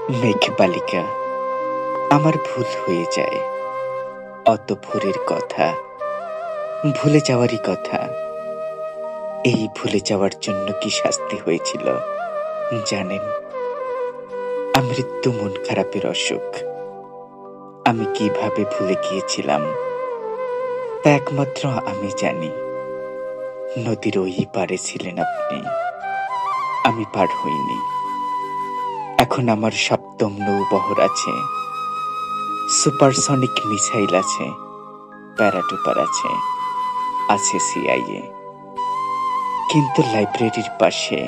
মেঘবালিকা, আমার ভুল হয়ে যায়। অত ভোরের কথা, ভুলে যাওয়ারই কথা। এই ভুলে যাওয়ার জন্য কি শাস্তি হয়েছিল জানেন? আমৃত্যু মন খারাপের অসুখ। আমি কিভাবে ভুলে গিয়েছিলাম তা একমাত্র আমি জানি। নদীর ওই পারে ছিলেন আপনি, আমি পার হইনি। এখন আমার সপ্তম নৌবহর আছে, সুপারসনিক মিসাইল আছে, প্যারাটুপার আছে, আছে সিআইএ। কিন্তু লাইব্রেরির পাশে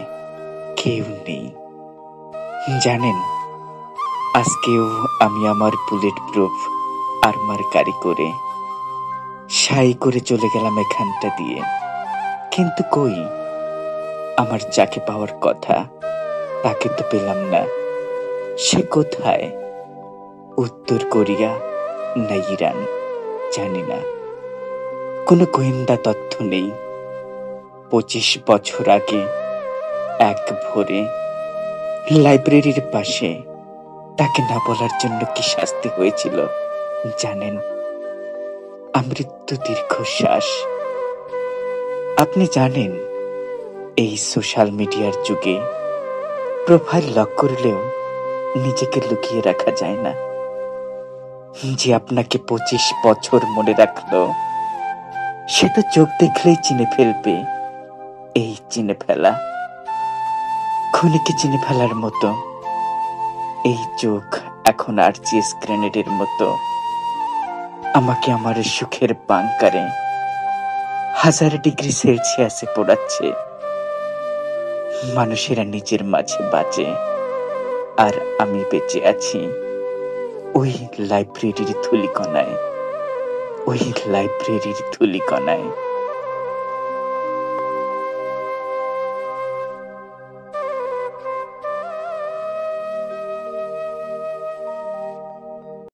কেউ নেই। জানেন, আজকেও আমি আমার বুলেট প্রুফ আর্মার গাড়ি করে সাই করে চলে গেলাম এখানটা দিয়ে। কিন্তু কই, আমার যাকে পাওয়ার কথা তাকে তো পেলাম না। সে কোথায়? উত্তর কোরিয়া না ইরান জানি না। কোনো গোয়েন্দা তথ্য নেই। 25 বছর আগে এক ভোরে লাইব্রেরির পাশে তাকে না বলার জন্য কি শাস্তি হয়েছিল জানেন? আমৃত্যু দীর্ঘশ্বাস। আপনি জানেন, এই সোশ্যাল মিডিয়ার যুগে প্রোফাইল লক করলেও নিজেকে লুকিয়ে রাখা যায় না। যে আপনাকে 25 বছর মনে রাখলো, সে তো চোখ দেখলেই চিনে ফেলবে। এই চিনে ফেলা, খুনিকে চিনে ফেলার মতো। এই চোখ এখন আরজিএস গ্রেনেডের মতো আমাকে আমার সুখের বাংকারে 1000 ডিগ্রি সেলসিয়াসে পোড়াচ্ছে। মানুষেরা নিজের মাঝে বাঁচে, আর আমি বেঁচে আছি ওই লাইব্রেরির ধূলিকণায়, ওই লাইব্রেরির ধূলিকণায়।